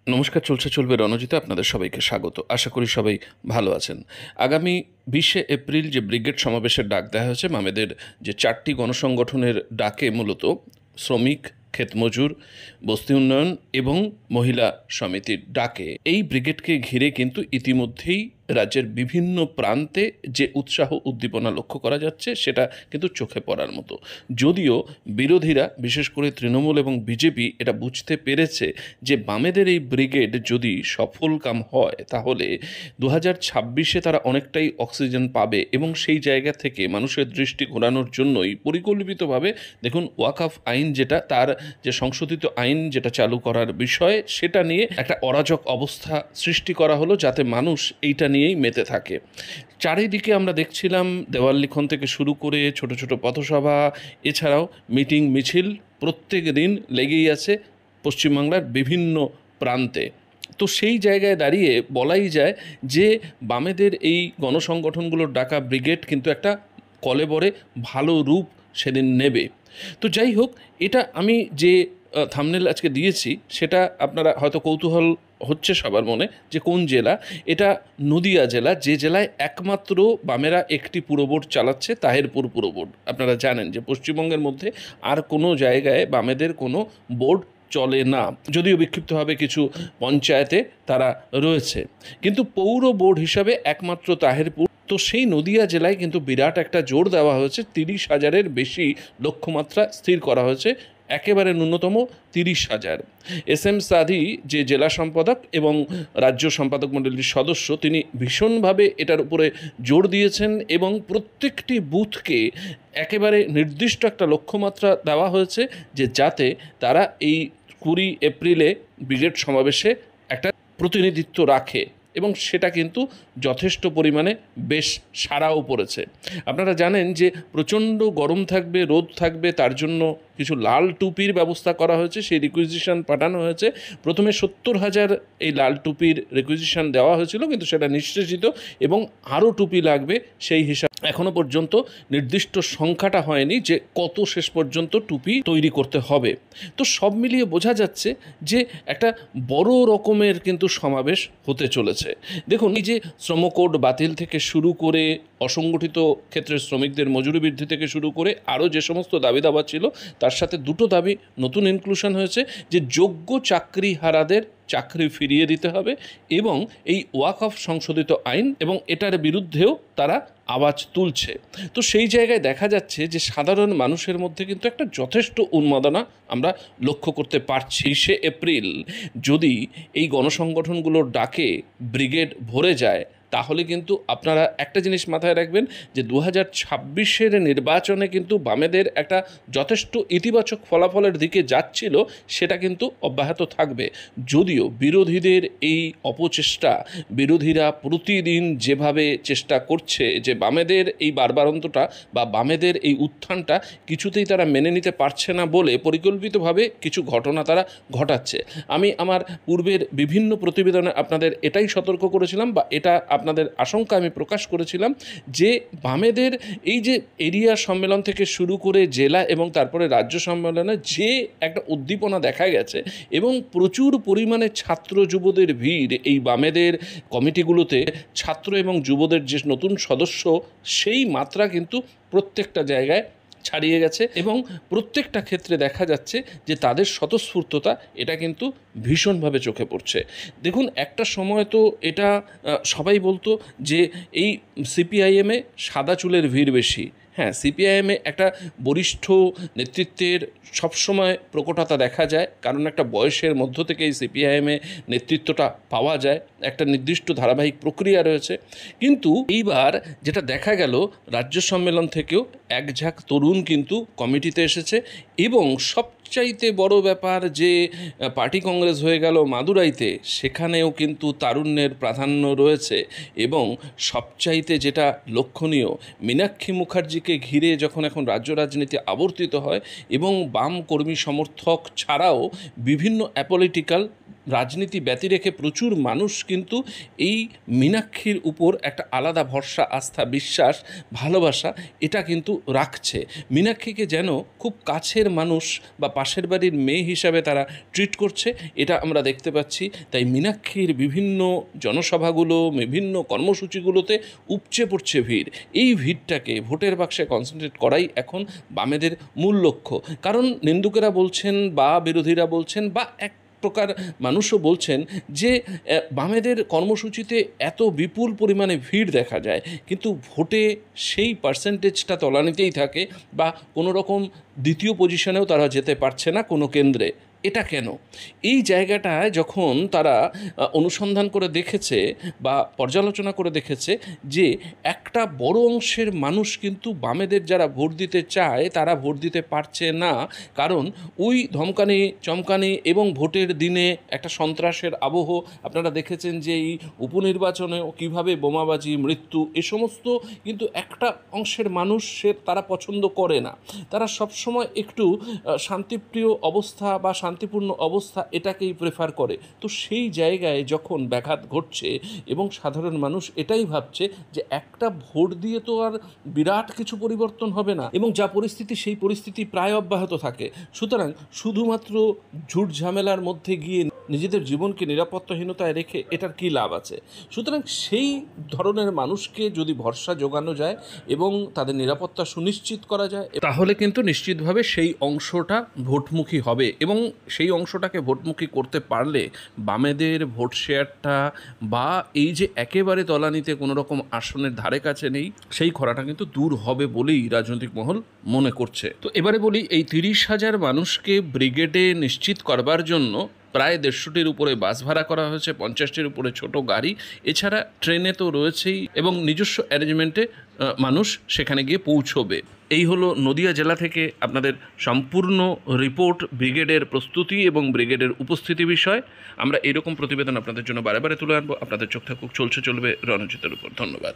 নমস্কার, চলছে চলবে রণজিতে আপনাদের সবাইকে স্বাগত। আশা করি সবাই ভালো আছেন। আগামী 20শে এপ্রিল যে ব্রিগেড সমাবেশের ডাক দেওয়া হয়েছে, বামেদের যে 4টি গণসংগঠনের ডাকে, মূলত শ্রমিক, ক্ষেতমজুর, বস্তি উন্নয়ন এবং মহিলা সমিতির ডাকে, এই ব্রিগেডকে ঘিরে কিন্তু ইতিমধ্যেই রাজ্যের বিভিন্ন প্রান্তে যে উৎসাহ উদ্দীপনা লক্ষ্য করা যাচ্ছে সেটা কিন্তু চোখে পড়ার মতো। যদিও বিরোধীরা, বিশেষ করে তৃণমূল এবং বিজেপি, এটা বুঝতে পেরেছে যে বামেদের এই ব্রিগেড যদি সফলকাম হয় তাহলে 2026-এ তারা অনেকটাই অক্সিজেন পাবে এবং সেই জায়গা থেকে মানুষের দৃষ্টি ঘোরানোর জন্যই পরিকল্পিতভাবে, দেখুন, ওয়াকফ আইন যেটা, তার যে সংশোধিত আইন যেটা চালু করার বিষয়, সেটা নিয়ে একটা অরাজক অবস্থা সৃষ্টি করা হলো যাতে মানুষ এইটা নিয়েই মেতে থাকে। চারিদিকে আমরা দেখছিলাম দেওয়াল লিখন থেকে শুরু করে ছোট ছোট পথসভা, এছাড়াও মিটিং মিছিল প্রত্যেক দিন লেগেই আছে পশ্চিমবাংলার বিভিন্ন প্রান্তে। তো সেই জায়গায় দাঁড়িয়ে বলাই যায় যে বামেদের এই গণসংগঠনগুলোর ডাকা ব্রিগেড কিন্তু একটা কলেবরে ভালো রূপ সেদিন নেবে। তো যাই হোক, এটা আমি যে থাম্বনেল আজকে দিয়েছি সেটা আপনারা হয়তো কৌতূহল হচ্ছে সবার মনে যে কোন জেলা। এটা নদিয়া জেলা, যে জেলায় একমাত্র বামেরা একটি পুরবোর্ড চালাচ্ছে, তাহেরপুর পুরবোর্ড। আপনারা জানেন যে পশ্চিমবঙ্গের মধ্যে আর কোনো জায়গায় বামেদের কোনো বোর্ড চলে না, যদিও বিক্ষিপ্তভাবে কিছু পঞ্চায়েতে তারা রয়েছে, কিন্তু পৌর বোর্ড হিসাবে একমাত্র তাহেরপুর। তো সেই নদিয়া জেলায় কিন্তু বিরাট একটা জোর দেওয়া হয়েছে, 30,000-এর বেশি লক্ষ্যমাত্রা স্থির করা হয়েছে, একেবারে ন্যূনতম 30,000। এস এম সাদি যে জেলা সম্পাদক এবং রাজ্য সম্পাদক মণ্ডলীর সদস্য, তিনি ভীষণভাবে এটার উপরে জোর দিয়েছেন এবং প্রত্যেকটি বুথকে একেবারে নির্দিষ্ট একটা লক্ষ্যমাত্রা দেওয়া হয়েছে যে যাতে তারা এই 20 এপ্রিলে ব্রিগেড সমাবেশে একটা প্রতিনিধিত্ব রাখে, এবং সেটা কিন্তু যথেষ্ট পরিমাণে বেশ সাড়াও পড়েছে। আপনারা জানেন যে প্রচণ্ড গরম থাকবে, রোদ থাকবে, তার জন্য কিছু লাল টুপির ব্যবস্থা করা হয়েছে, সেই রিকুইজিশন পাঠানো হয়েছে। প্রথমে 70,000 এই লাল টুপির রিকুইজিশন দেওয়া হয়েছিল, কিন্তু সেটা নিঃশেষিত এবং আরও টুপি লাগবে সেই হিসাবে এখনও পর্যন্ত নির্দিষ্ট সংখ্যাটা হয়নি যে কত শেষ পর্যন্ত টুপি তৈরি করতে হবে। তো সব মিলিয়ে বোঝা যাচ্ছে যে একটা বড় রকমের কিন্তু সমাবেশ হতে চলেছে। দেখুন, এই যে শ্রমকোড বাতিল থেকে শুরু করে অসংগঠিত ক্ষেত্রে শ্রমিকদের মজুরি বৃদ্ধি থেকে শুরু করে আরও যে সমস্ত দাবি দাবা ছিল, তার সাথে দুটো দাবি নতুন ইনক্লুশন হয়েছে, যে যোগ্য চাকরিহারাদের চাকরি ফিরিয়ে দিতে হবে এবং এই ওয়াকফ সংশোধিত আইন এবং এটার বিরুদ্ধেও তারা আওয়াজ তুলছে। তো সেই জায়গায় দেখা যাচ্ছে যে সাধারণ মানুষের মধ্যে কিন্তু একটা যথেষ্ট উন্মাদনা আমরা লক্ষ্য করতে পারছি। 20শে এপ্রিল যদি এই গণসংগঠনগুলোর ডাকে ব্রিগেড ভরে যায়, তাহলে কিন্তু আপনারা একটা জিনিস মাথায় রাখবেন যে 2026-এর নির্বাচনে কিন্তু বামেদের একটা যথেষ্ট ইতিবাচক ফলাফলের দিকে যাচ্ছিল, সেটা কিন্তু অব্যাহত থাকবে। যদিও বিরোধীদের এই অপচেষ্টা, বিরোধীরা প্রতিদিন যেভাবে চেষ্টা করছে যে বামেদের এই বারবারন্তটা বা বামেদের এই উত্থানটা কিছুতেই তারা মেনে নিতে পারছে না বলে পরিকল্পিতভাবে কিছু ঘটনা তারা ঘটাচ্ছে। আমি আমার পূর্বের বিভিন্ন প্রতিবেদনে আপনাদের এটাই সতর্ক করেছিলাম, বা এটা আপনাদের আশঙ্কা আমি প্রকাশ করেছিলাম, যে বামেদের এই যে এরিয়া সম্মেলন থেকে শুরু করে জেলা এবং তারপরে রাজ্য সম্মেলনে যে একটা উদ্দীপনা দেখা গেছে এবং প্রচুর পরিমাণে ছাত্র যুবদের ভিড় এই বামেদের কমিটিগুলোতে, ছাত্র এবং যুবদের যে নতুন সদস্য, সেই মাত্রা কিন্তু প্রত্যেকটা জায়গায় ছাড়িয়ে গেছে এবং প্রত্যেকটা ক্ষেত্রে দেখা যাচ্ছে যে তাদের স্বতঃস্ফূর্ততা এটা কিন্তু ভীষণভাবে চোখে পড়ছে। দেখুন, একটা সময় তো এটা সবাই বলতো যে এই সিপিআইএমে সাদা চুলের ভিড় বেশি। হ্যাঁ, সিপিআইএমে একটা বরিষ্ঠ নেতৃত্বের সবসময় প্রকটতা দেখা যায়, কারণ একটা বয়সের মধ্য থেকে এই সিপিআইএমে নেতৃত্বটা পাওয়া যায়, একটা নির্দিষ্ট ধারাবাহিক প্রক্রিয়া রয়েছে। কিন্তু এইবার যেটা দেখা গেল, রাজ্য সম্মেলন থেকেও এক ঝাঁক তরুণ কিন্তু কমিটিতে এসেছে এবং সবচাইতে বড় ব্যাপার যে পার্টি কংগ্রেস হয়ে গেল মাদুরাইতে, সেখানেও কিন্তু তারুণ্যের প্রাধান্য রয়েছে। এবং সবচাইতে যেটা লক্ষণীয়, মীনাক্ষী মুখার্জিকে ঘিরে যখন এখন রাজ্য রাজনীতি আবর্তিত হয় এবং বাম কর্মী সমর্থক ছাড়াও বিভিন্ন অ্যাপলিটিক্যাল রাজনীতি ব্যতি রেখে প্রচুর মানুষ কিন্তু এই মীনাক্ষীর উপর একটা আলাদা ভরসা, আস্থা, বিশ্বাস, ভালোবাসা এটা কিন্তু রাখছে। মীনাক্ষীকে যেন খুব কাছের মানুষ বা পাশের বাড়ির মেয়ে হিসাবে তারা ট্রিট করছে, এটা আমরা দেখতে পাচ্ছি। তাই মীনাক্ষীর বিভিন্ন জনসভাগুলো, বিভিন্ন কর্মসূচিগুলোতে উপচে পড়ছে ভিড়। এই ভিড়টাকে ভোটের বাক্সে কনসেন্ট্রেট করাই এখন বামেদের মূল লক্ষ্য। কারণ নিন্দুকেরা বলছেন বা বিরোধীরা বলছেন বা এক প্রকার মানুষও বলছেন যে বামেদের কর্মসূচিতে এত বিপুল পরিমাণে ভিড় দেখা যায়, কিন্তু ভোটে সেই পার্সেন্টেজটা তলানিতেই থাকে বা কোনো রকম দ্বিতীয় পজিশনেও তারা যেতে পারছে না কোনো কেন্দ্রে। এটা কেন? এই জায়গাটায় যখন তারা অনুসন্ধান করে দেখেছে বা পর্যালোচনা করে দেখেছে যে একটা বড় অংশের মানুষ কিন্তু বামেদের যারা ভোট দিতে চায় তারা ভোট দিতে পারছে না, কারণ ওই ধমকানি চমকানি এবং ভোটের দিনে একটা সন্ত্রাসের আবহ আপনারা দেখেছেন যে এই উপনির্বাচনেও কীভাবে বোমাবাজি, মৃত্যু, এ সমস্ত কিন্তু একটা অংশের মানুষের তারা পছন্দ করে না। তারা সবসময় একটু শান্তিপ্রিয় অবস্থা বা শান্তিপূর্ণ অবস্থা এটাকেই প্রেফার করে। তো সেই জায়গায় যখন ব্যাঘাত ঘটছে এবং সাধারণ মানুষ এটাই ভাবছে যে একটা ভোট দিয়ে তো আর বিরাট কিছু পরিবর্তন হবে না, এবং যা পরিস্থিতি সেই পরিস্থিতি প্রায় অব্যাহত থাকে। সুতরাং শুধুমাত্র ঝুট ঝামেলার মধ্যে গিয়ে নিজেদের জীবনকে নিরাপত্তাহীনতায় রেখে এটার কী লাভ আছে? সুতরাং সেই ধরনের মানুষকে যদি ভরসা যোগানো যায় এবং তাদের নিরাপত্তা সুনিশ্চিত করা যায়, তাহলে কিন্তু নিশ্চিতভাবে সেই অংশটা ভোটমুখী হবে, এবং সেই অংশটাকে ভোটমুখী করতে পারলে বামেদের ভোট শেয়ারটা বা এই যে একেবারে তলানিতে কোনো রকম আসনের ধারে কাছে নেই সেই খরাটা কিন্তু দূর হবে বলেই রাজনৈতিক মহল মনে করছে। তো এবারে বলি, এই 30,000 মানুষকে ব্রিগেডে নিশ্চিত করবার জন্য প্রায় 150টির উপরে বাস ভাড়া করা হয়েছে, 50টির উপরে ছোট গাড়ি, এছাড়া ট্রেনে তো রয়েছেই, এবং নিজস্ব অ্যারেঞ্জমেন্টে মানুষ সেখানে গিয়ে পৌঁছবে। এই হলো নদিয়া জেলা থেকে আপনাদের সম্পূর্ণ রিপোর্ট ব্রিগেডের প্রস্তুতি এবং ব্রিগেডের উপস্থিতি বিষয়। আমরা এরকম প্রতিবেদন আপনাদের জন্য বারে বারে তুলে আনবো। আপনাদের চোখ থাকুক চলছে চলবে রণজিতের উপর। ধন্যবাদ।